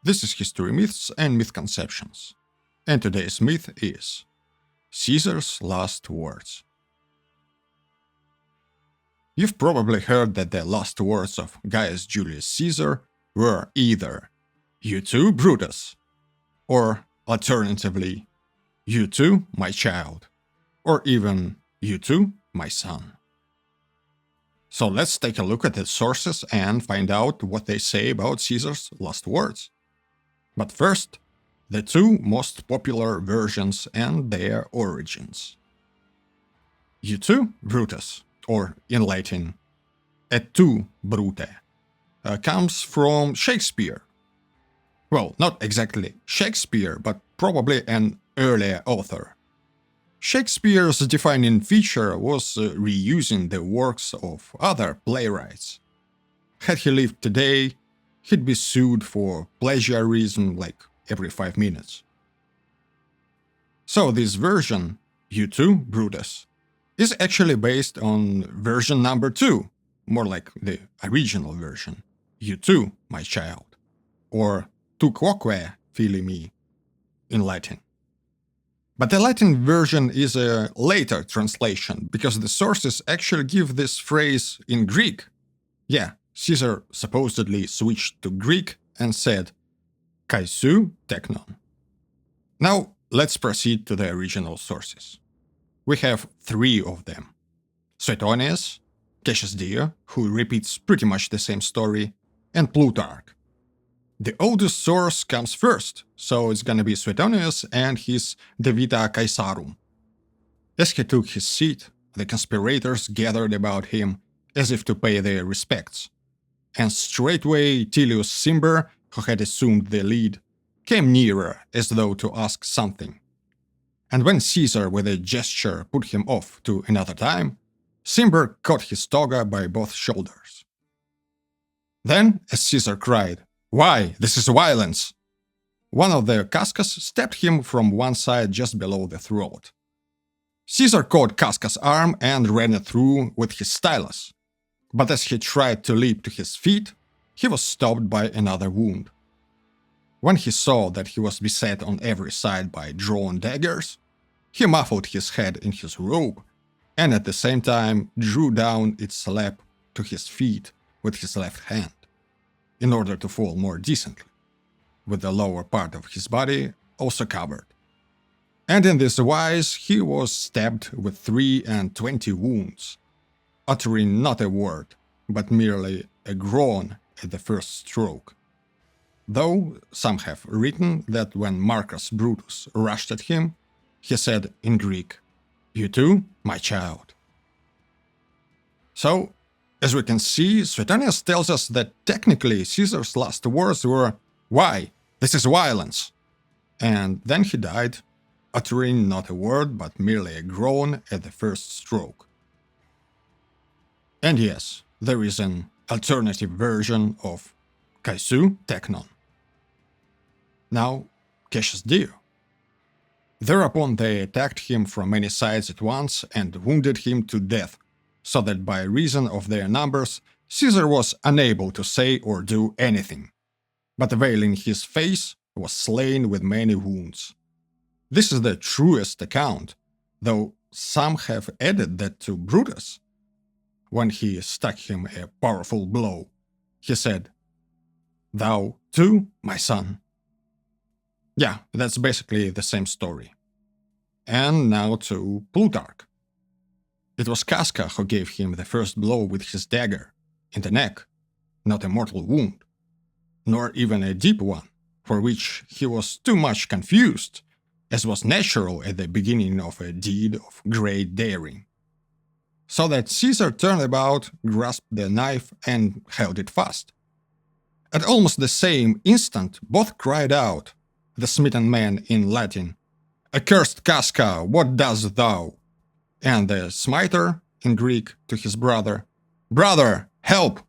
This is History Myths and Myth-Conceptions, and today's myth is Caesar's last words. You've probably heard that the last words of Gaius Julius Caesar were either "You too, Brutus," or alternatively, "You too, my child," or even "You too, my son." So let's take a look at the sources and find out what they say about Caesar's last words. But first, the two most popular versions and their origins. "You too, Brutus," or in Latin, "Et tu, Brute," comes from Shakespeare. Well, not exactly Shakespeare, but probably an earlier author. Shakespeare's defining feature was reusing the works of other playwrights. Had he lived today, he'd be sued for plagiarism like every 5 minutes. So this version, "You too, Brutus," is actually based on version number 2, more like the original version, "You too, my child," or "Tu quoque, fili" in Latin. But the Latin version is a later translation, because the sources actually give this phrase in Greek. Yeah, Caesar supposedly switched to Greek and said, "Kaisu teknon." Now, let's proceed to the original sources. We have 3 of them. Suetonius, Cassius Dio, who repeats pretty much the same story, and Plutarch. The oldest source comes first, so it's gonna be Suetonius and his De Vita Caesarum. As he took his seat, the conspirators gathered about him as if to pay their respects. And straightway Tullius Cimber, who had assumed the lead, came nearer as though to ask something. And when Caesar with a gesture put him off to another time, Cimber caught his toga by both shoulders. Then, as Caesar cried, "Why, this is violence!" one of the Cascas stabbed him from one side just below the throat. Caesar caught Cascas' arm and ran it through with his stylus. But as he tried to leap to his feet, he was stopped by another wound. When he saw that he was beset on every side by drawn daggers, he muffled his head in his robe, and at the same time drew down its slab to his feet with his left hand, in order to fall more decently, with the lower part of his body also covered. And in this wise he was stabbed with 23 wounds, uttering not a word, but merely a groan at the first stroke. Though some have written that when Marcus Brutus rushed at him, he said in Greek, "You too, my child." So, as we can see, Suetonius tells us that technically Caesar's last words were, "Why? This is violence." And then he died, uttering not a word but merely a groan at the first stroke. And yes, there is an alternative version of "Kaisu teknon." Now, Cassius Dio. Thereupon they attacked him from many sides at once and wounded him to death, so that by reason of their numbers Caesar was unable to say or do anything, but veiling his face was slain with many wounds. This is the truest account, though some have added that to Brutus, when he struck him a powerful blow, he said, "Thou too, my son." Yeah, that's basically the same story. And now to Plutarch. It was Casca who gave him the first blow with his dagger, in the neck, not a mortal wound, nor even a deep one, for which he was too much confused, as was natural at the beginning of a deed of great daring. So that Caesar turned about, grasped the knife, and held it fast. At almost the same instant both cried out, the smitten man in Latin, "Accursed Casca, what dost thou?" and the smiter, in Greek, to his brother, "Brother, help!"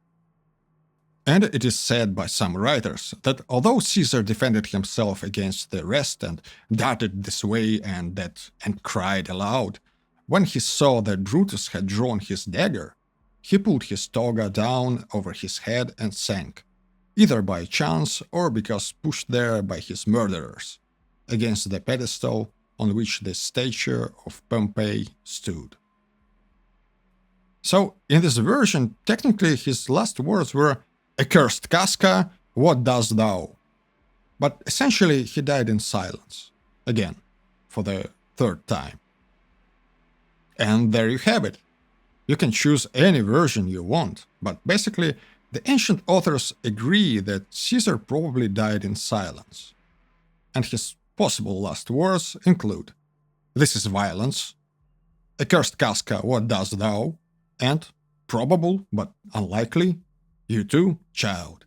And it is said by some writers that although Caesar defended himself against the rest and darted this way and that and cried aloud, when he saw that Brutus had drawn his dagger, he pulled his toga down over his head and sank, either by chance or because pushed there by his murderers, against the pedestal on which the statue of Pompey stood. So, in this version, technically his last words were, "Accursed Casca, what dost thou?" But essentially he died in silence, again, for the third time. And there you have it. You can choose any version you want, but basically the ancient authors agree that Caesar probably died in silence. And his possible last words include, "This is violence," "Accursed Casca, what dost thou?" and, probable but unlikely, "You too, child."